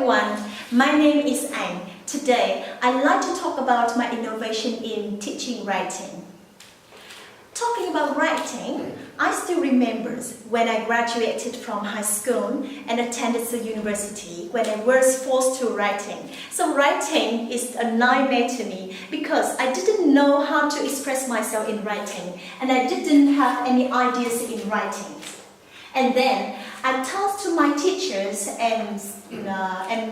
everyone, my name is Anh. Today, I'd like to talk about my innovation in teaching writing. Talking about writing, I still remember when I graduated from high school and attended the university when I was forced to writing. So writing is a nightmare to me because I didn't know how to express myself in writing and I didn't have any ideas in writing. And then I talked to my teachers and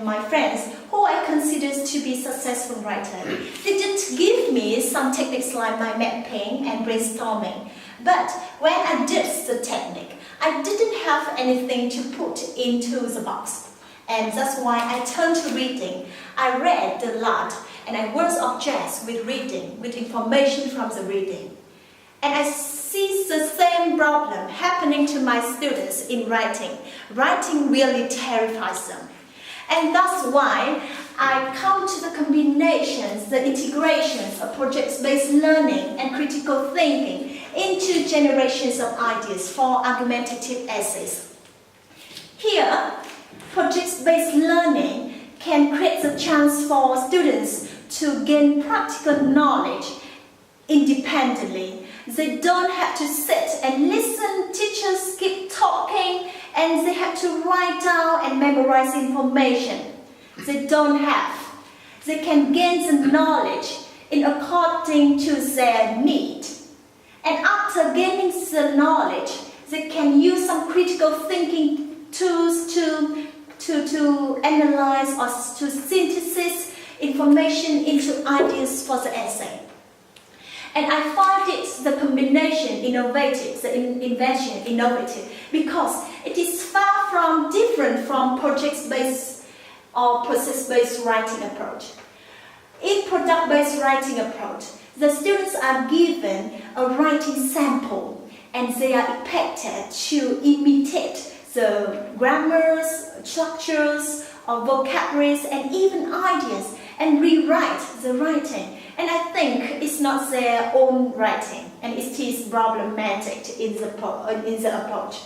my friends who I consider to be successful writers. They did give me some techniques like my mapping and brainstorming. But when I did the technique, I didn't have anything to put into the box. And that's why I turned to reading. I read a lot and I was obsessed with reading, with information from the reading. And I see the same problem happening to my students in writing. Writing really terrifies them. And that's why I come to the combinations, the integrations of project-based learning and critical thinking into generations of ideas for argumentative essays. Here, project-based learning can create the chance for students to gain practical knowledge independently. They don't have to sit and listen, teachers keep talking, and they have to write down and memorize information. They don't have. They can gain the knowledge in according to their need. And after gaining the knowledge, they can use some critical thinking tools to analyze or to synthesize information into ideas for the essay. And I find the combination innovative, the invention innovative, because it is far from different from project-based or process-based writing approach. In product-based writing approach, the students are given a writing sample and they are expected to imitate the grammars, structures, or vocabularies, and even ideas, and rewrite the writing. And I think it's not their own writing, and it is problematic in the approach.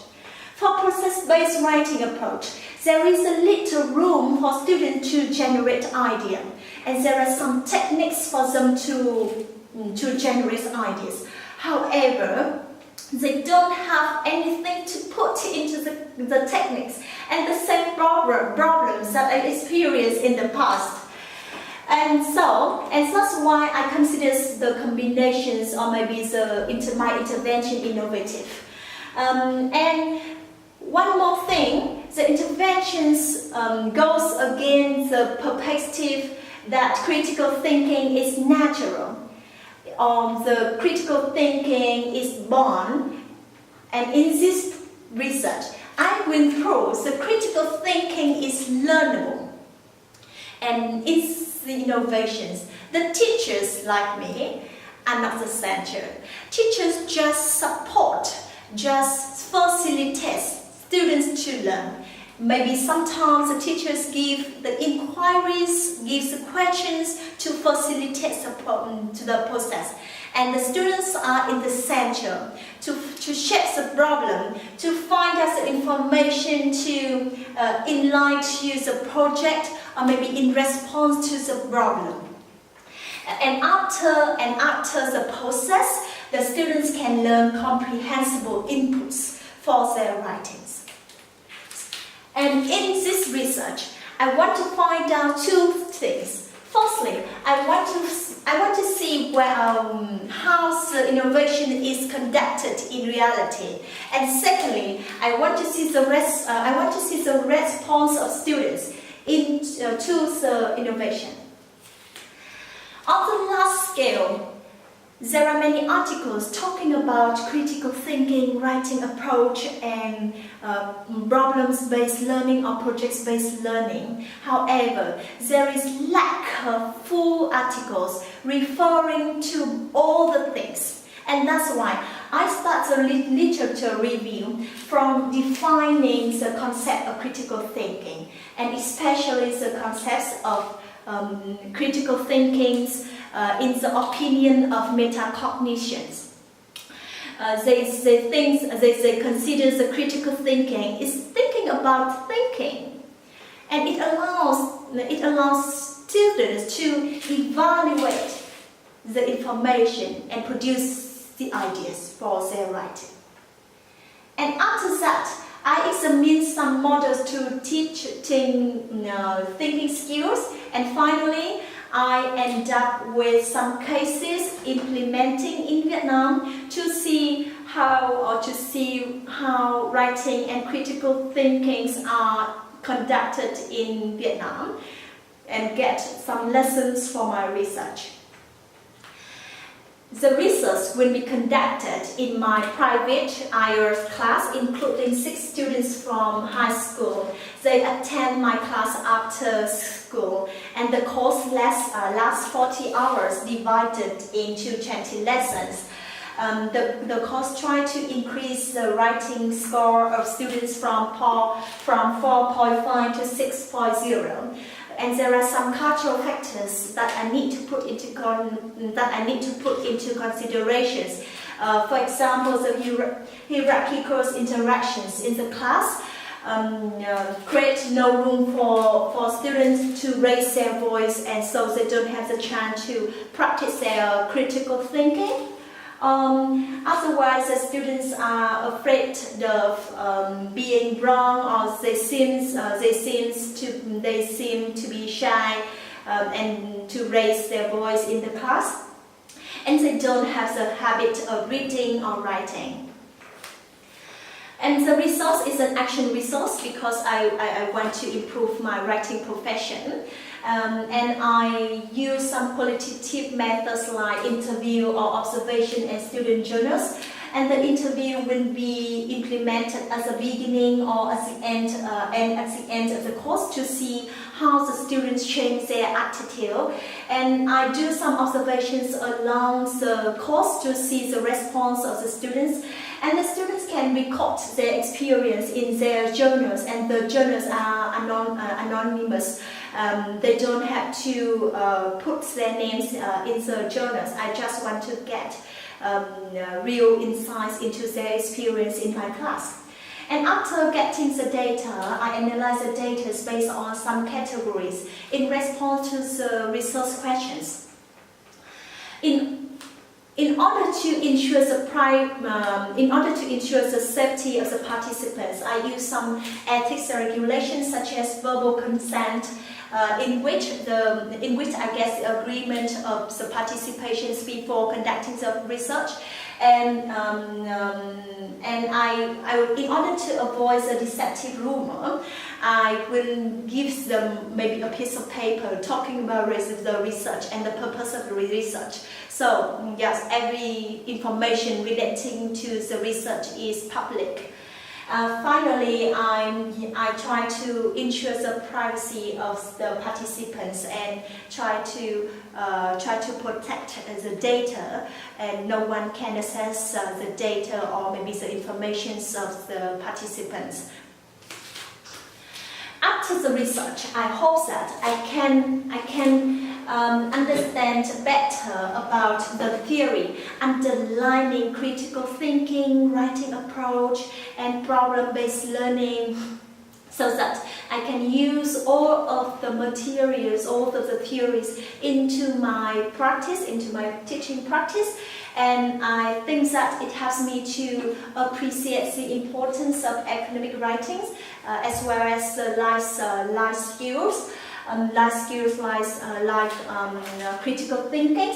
For process-based writing approach, there is a little room for students to generate ideas, and there are some techniques for them to generate ideas. However, they don't have anything to put into the techniques, and the same problems that I experienced in the past. And that's why I consider the combinations or maybe my intervention innovative. And one more thing, the interventions goes against the perspective that critical thinking is natural. The critical thinking is born, and in this research, I went through the critical thinking is learnable. And it's the innovations. The teachers like me are not the center. Teachers just support, just facilitate students to learn. Maybe sometimes the teachers give the inquiries, give the questions to facilitate the process. And the students are in the center to shape the problem, to find out the information, to enlighten the project, or maybe in response to the problem. And after the process, the students can learn comprehensible inputs for their writings. And in this research, I want to find out two things. Firstly, I want to see how the innovation is conducted in reality. And secondly, I want to see the response of students to the innovation. On the large scale, there are many articles talking about critical thinking, writing approach, and problems-based learning or projects-based learning. However, there is lack of full articles referring to all the things. And that's why I start the literature review from defining the concept of critical thinking, and especially the concepts of critical thinkings in the opinion of metacognitions. They consider the critical thinking is thinking about thinking. and it allows students to evaluate the information and produce the ideas for their writing. And after that, I examine some models to teach thinking skills, and finally, I end up with some cases implementing in Vietnam to see how writing and critical thinkings are conducted in Vietnam, and get some lessons for my research. The research will be conducted in my private IELTS class, including 6 students from high school. They attend my class after school, and the course lasts 40 hours divided into 20 lessons. The course tries to increase the writing score of students from 4.5 to 6.0. And there are some cultural factors that I need to put into considerations. For example, the hierarchical interactions in the class create no room for students to raise their voice, and so they don't have the chance to practice their critical thinking. Otherwise, the students are afraid of being wrong, or they seem to be shy and to raise their voice in the class, and they don't have the habit of reading or writing. And the resource is an action resource because I want to improve my writing profession. And I use some qualitative methods like interview or observation and student journals. And the interview will be implemented at the beginning or at the end of the course to see how the students change their attitude. And I do some observations along the course to see the response of the students. And the students can record their experience in their journals, and the journals are anonymous. They don't have to put their names in the journals. I just want to get real insights into their experience in my class. And after getting the data, I analyze the data based on some categories in response to the research questions. In order to ensure the safety of the participants, I use some ethics and regulations such as verbal consent, in which I get the agreement of the participations before conducting the research, and in order to avoid the deceptive rumor, I will give them maybe a piece of paper talking about the research and the purpose of the research. So yes, every information relating to the research is public. Finally, I try to ensure the privacy of the participants and try to protect the data, and no one can access the data or maybe the information of the participants. After the research, I hope that I can understand better about the theory underlying critical thinking, writing approach, and problem-based learning, so that I can use all of the materials, all of the theories into my practice, into my teaching practice. And I think that it helps me to appreciate the importance of academic writings, as well as the life skills. Life skills like critical thinking.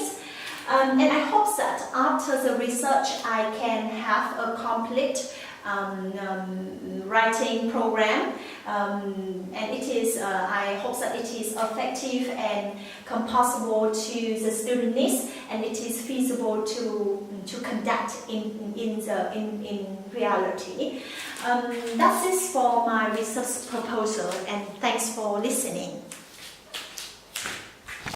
And I hope that after the research I can have a complete writing program, and I hope that it is effective and composable to the student needs, and it is feasible to conduct in reality. That's it for my research proposal, and thanks for listening.